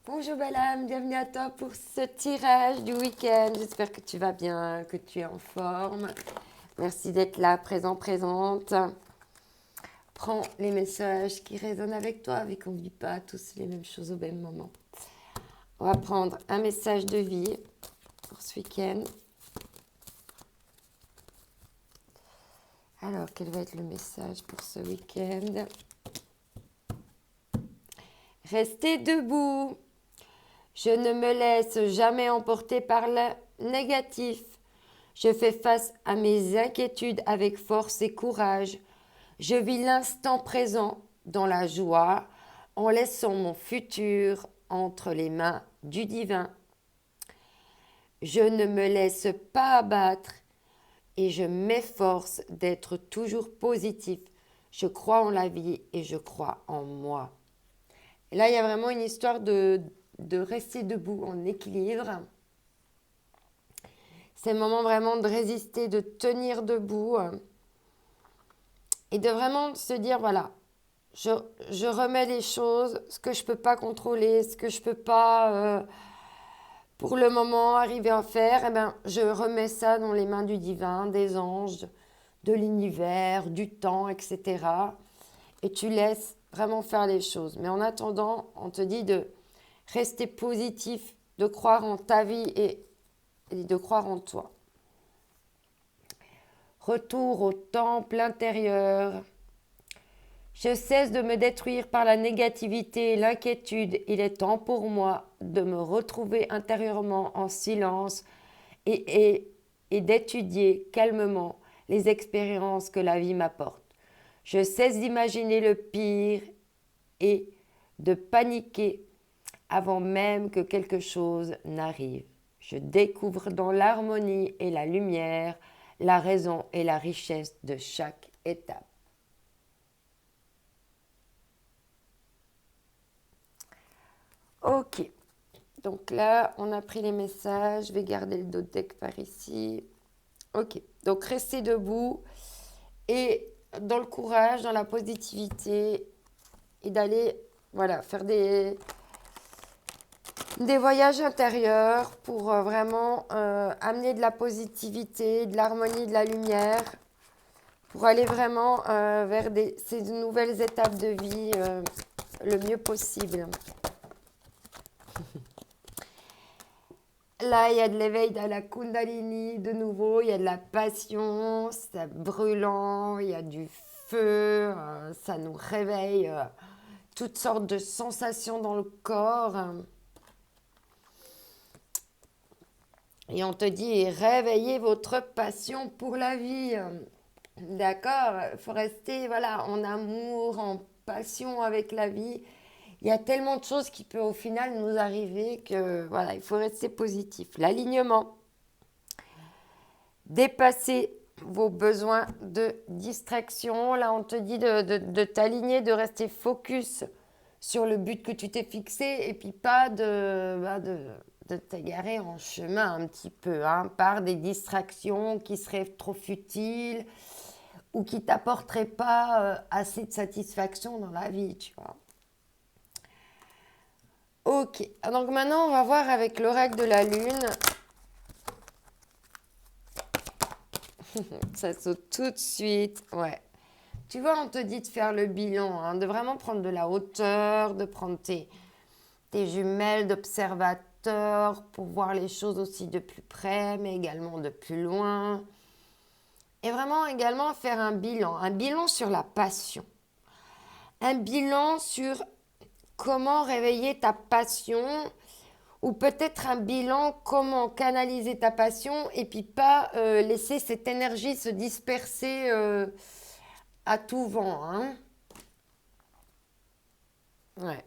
Bonjour belle âme, bienvenue à toi pour ce tirage du week-end. J'espère que tu vas bien, que tu es en forme. Merci d'être là, présent, présente. Prends les messages qui résonnent avec toi, vu qu'on ne vit pas tous les mêmes choses au même moment. On va prendre un message de vie pour ce week-end. Alors, quel va être le message pour ce week-end? Restez debout. Je ne me laisse jamais emporter par le négatif. Je fais face à mes inquiétudes avec force et courage. Je vis l'instant présent dans la joie en laissant mon futur entre les mains du divin. Je ne me laisse pas abattre et je m'efforce d'être toujours positif. Je crois en la vie et je crois en moi. Et là, il y a vraiment une histoire de rester debout en équilibre. C'est le moment vraiment de résister, de tenir debout et de vraiment se dire, voilà, je remets les choses, ce que je ne peux pas contrôler, ce que je ne peux pas pour le moment arriver à faire, eh ben, je remets ça dans les mains du divin, des anges, de l'univers, du temps, etc. Et tu laisses vraiment faire les choses. Mais en attendant, on te dit de rester positif, de croire en ta vie et de croire en toi. Retour au temple intérieur. Je cesse de me détruire par la négativité et l'inquiétude. Il est temps pour moi de me retrouver intérieurement en silence et d'étudier calmement les expériences que la vie m'apporte. Je cesse d'imaginer le pire et de paniquer avant même que quelque chose n'arrive. Je découvre dans l'harmonie et la lumière la raison et la richesse de chaque étape. Ok, donc là, on a pris les messages. Je vais garder le dos deck par ici. Ok, donc restez debout et dans le courage, dans la positivité et d'aller voilà, faire des voyages intérieurs pour vraiment amener de la positivité, de l'harmonie, de la lumière, pour aller vraiment vers ces nouvelles étapes de vie le mieux possible. Là, il y a de l'éveil de la Kundalini de nouveau, il y a de la passion, c'est brûlant, il y a du feu, ça nous réveille toutes sortes de sensations dans le corps. Et on te dit, réveillez votre passion pour la vie. D'accord? Il faut rester voilà, en amour, en passion avec la vie. Il y a tellement de choses qui peuvent au final nous arriver que voilà, il faut rester positif. L'alignement, dépasser vos besoins de distraction. Là, on te dit de t'aligner, de rester focus sur le but que tu t'es fixé et puis pas de t'égarer en chemin un petit peu par des distractions qui seraient trop futiles ou qui t'apporteraient pas assez de satisfaction dans la vie, tu vois. Ok, donc maintenant on va voir avec l'oracle de la lune. Ça saute tout de suite, ouais. Tu vois, on te dit de faire le bilan, de vraiment prendre de la hauteur, de prendre tes jumelles d'observateur pour voir les choses aussi de plus près, mais également de plus loin. Et vraiment également faire un bilan sur la passion. Un bilan sur comment réveiller ta passion ou peut-être un bilan comment canaliser ta passion et puis pas laisser cette énergie se disperser à tout vent. Ouais.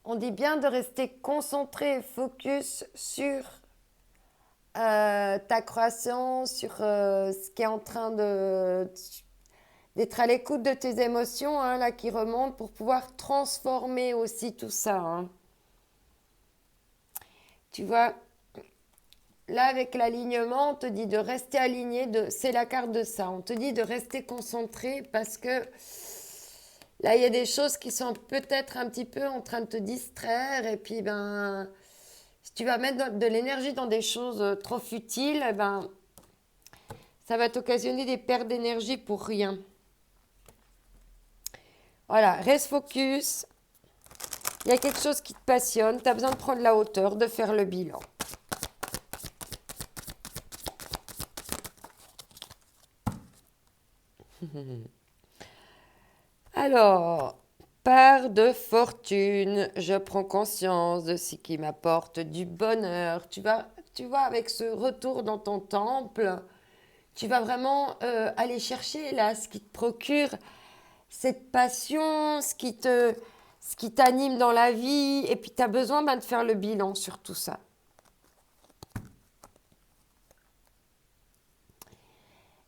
On dit bien de rester concentré, focus sur ta croissance, sur ce qui est en train d'être à l'écoute de tes émotions là, qui remontent pour pouvoir transformer aussi tout ça. Tu vois, là avec l'alignement, on te dit de rester aligné, c'est la carte de ça. On te dit de rester concentré parce que Là, il y a des choses qui sont peut-être un petit peu en train de te distraire. Et puis, si tu vas mettre de l'énergie dans des choses trop futiles, ça va t'occasionner des pertes d'énergie pour rien. Voilà, reste focus. Il y a quelque chose qui te passionne. Tu as besoin de prendre la hauteur, de faire le bilan. Alors, part de fortune, je prends conscience de ce qui m'apporte du bonheur. Tu vois, avec ce retour dans ton temple, tu vas vraiment aller chercher là ce qui te procure cette passion, ce qui t'anime dans la vie. Et puis, tu as besoin de faire le bilan sur tout ça.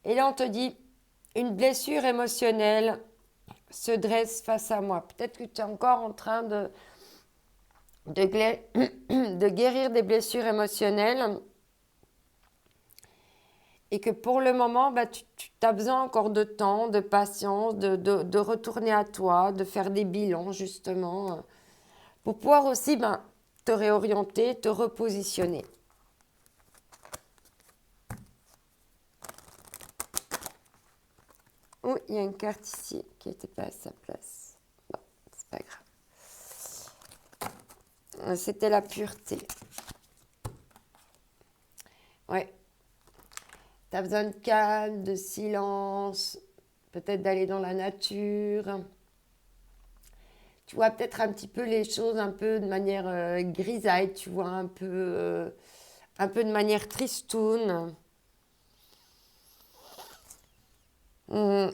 Et là, on te dit, une blessure émotionnelle se dresse face à moi. Peut-être que tu es encore en train de guérir des blessures émotionnelles et que pour le moment, tu as besoin encore de temps, de patience, de retourner à toi, de faire des bilans justement, pour pouvoir aussi te réorienter, te repositionner. Oh, il y a une carte ici qui n'était pas à sa place. Bon, c'est pas grave. C'était la pureté. Ouais. Tu as besoin de calme, de silence, peut-être d'aller dans la nature. Tu vois peut-être un petit peu les choses un peu de manière grisaille, tu vois, un peu de manière tristoune. Hum.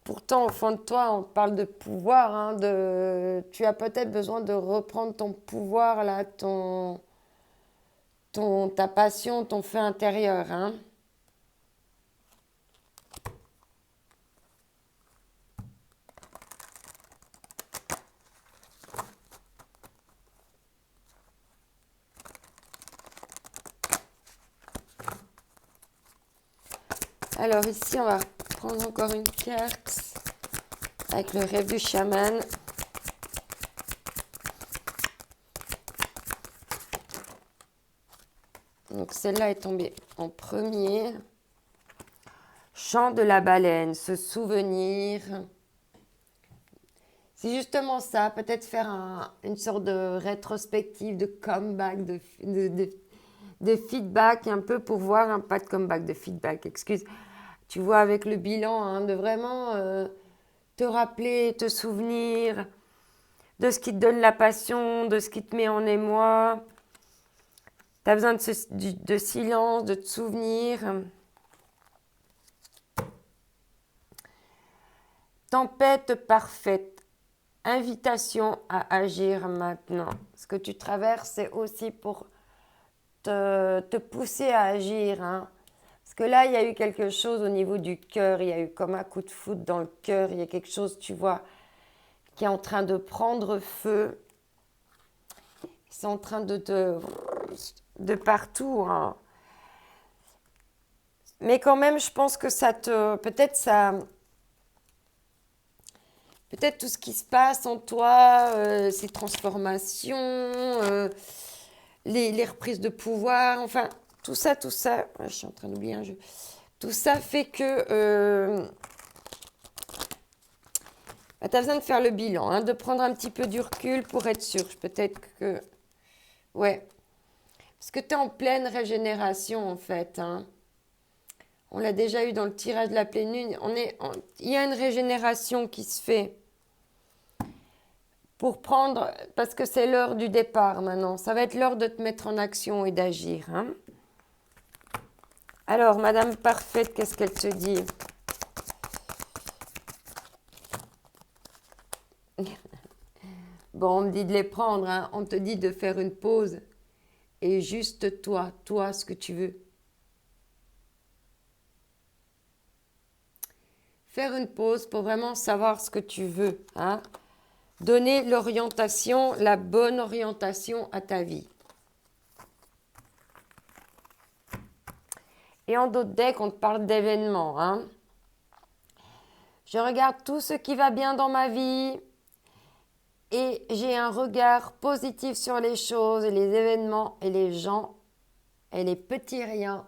Pourtant, au fond de toi, on parle de pouvoir. Tu as peut-être besoin de reprendre ton pouvoir, là, ta passion, ton feu intérieur. Hein. Alors ici, on va prendre encore une carte avec le rêve du chaman. Donc celle-là est tombée en premier. Chant de la baleine, se souvenir. C'est justement ça, peut-être faire une sorte de rétrospective, de comeback, de feedback, un peu pour voir, pas de comeback, de feedback, excuse. Tu vois, avec le bilan, de vraiment te rappeler, te souvenir de ce qui te donne la passion, de ce qui te met en émoi. Tu as besoin de silence, de te souvenir. Tempête parfaite. Invitation à agir maintenant. Ce que tu traverses, c'est aussi pour te pousser à agir. Hein. Parce que là, il y a eu quelque chose au niveau du cœur. Il y a eu comme un coup de foudre dans le cœur. Il y a quelque chose, tu vois, qui est en train de prendre feu. C'est en train de partout. Hein. Mais quand même, je pense que peut-être tout ce qui se passe en toi, ces transformations, les reprises de pouvoir, enfin, tout ça, je suis en train d'oublier un jeu. Tout ça fait que tu as besoin de faire le bilan, hein, de prendre un petit peu du recul pour être sûr. Peut-être que... Ouais. Parce que tu es en pleine régénération, en fait. Hein. On l'a déjà eu dans le tirage de la pleine lune. Il y a une régénération qui se fait pour prendre... Parce que c'est l'heure du départ maintenant. Ça va être l'heure de te mettre en action et d'agir. Hein. Alors, Madame Parfaite, qu'est-ce qu'elle te dit? Bon, on me dit de les prendre. Hein. On te dit de faire une pause. Et juste toi, ce que tu veux. Faire une pause pour vraiment savoir ce que tu veux. Hein. Donner l'orientation, la bonne orientation à ta vie. Et en d'autres decks, on te parle d'événements. Hein. Je regarde tout ce qui va bien dans ma vie et j'ai un regard positif sur les choses, et les événements et les gens et les petits riens.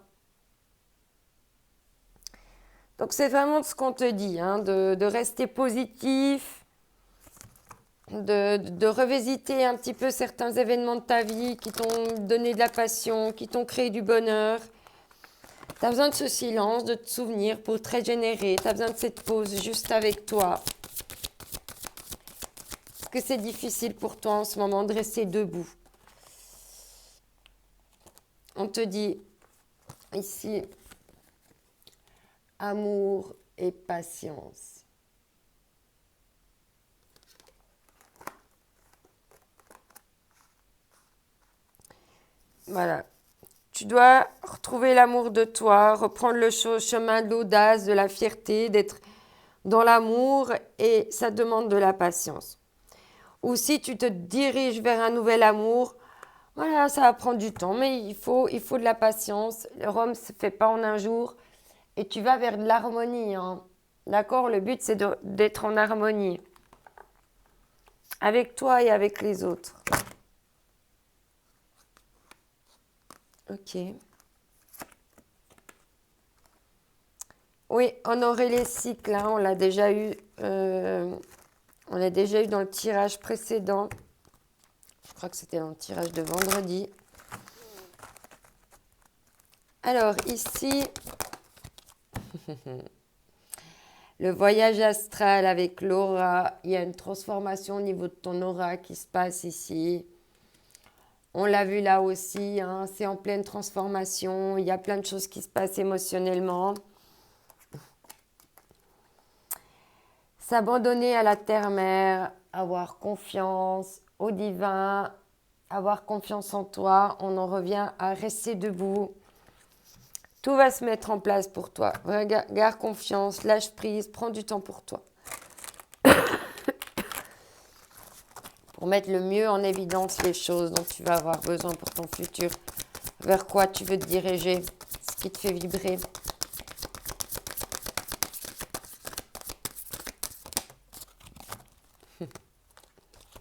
Donc c'est vraiment ce qu'on te dit, hein, de rester positif, de revisiter un petit peu certains événements de ta vie qui t'ont donné de la passion, qui t'ont créé du bonheur. Tu as besoin de ce silence, de te souvenir pour te régénérer. Tu as besoin de cette pause juste avec toi. Parce que c'est difficile pour toi en ce moment de rester debout. On te dit ici amour et patience. Voilà. Tu dois retrouver l'amour de toi, reprendre le chemin de l'audace, de la fierté, d'être dans l'amour, et ça demande de la patience. Ou si tu te diriges vers un nouvel amour, voilà, ça va prendre du temps, mais il faut de la patience. Rome ne se fait pas en un jour et tu vas vers de l'harmonie, hein. D'accord? Le but, c'est d'être en harmonie avec toi et avec les autres. Ok. Oui, honorer les cycles, hein, on l'a déjà eu. On l'a déjà eu dans le tirage précédent. Je crois que c'était dans le tirage de vendredi. Alors ici, le voyage astral avec l'aura. Il y a une transformation au niveau de ton aura qui se passe ici. On l'a vu là aussi, hein, c'est en pleine transformation. Il y a plein de choses qui se passent émotionnellement. S'abandonner à la terre-mère, avoir confiance au divin, avoir confiance en toi. On en revient à rester debout. Tout va se mettre en place pour toi. Garde confiance, lâche prise, prends du temps pour toi. Pour mettre le mieux en évidence les choses dont tu vas avoir besoin pour ton futur. Vers quoi tu veux te diriger, ce qui te fait vibrer.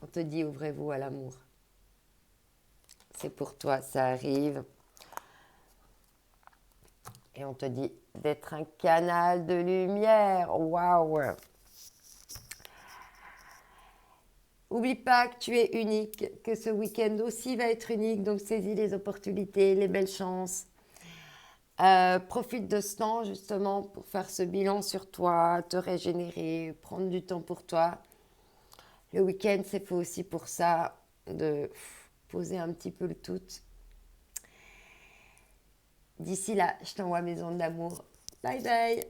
On te dit ouvrez-vous à l'amour. C'est pour toi, ça arrive. Et on te dit d'être un canal de lumière. Waouh! Oublie pas que tu es unique, que ce week-end aussi va être unique. Donc saisis les opportunités, les belles chances. Profite de ce temps justement pour faire ce bilan sur toi, te régénérer, prendre du temps pour toi. Le week-end, c'est fait aussi pour ça, de poser un petit peu le tout. D'ici là, je t'envoie mes ondes d'amour. Bye bye!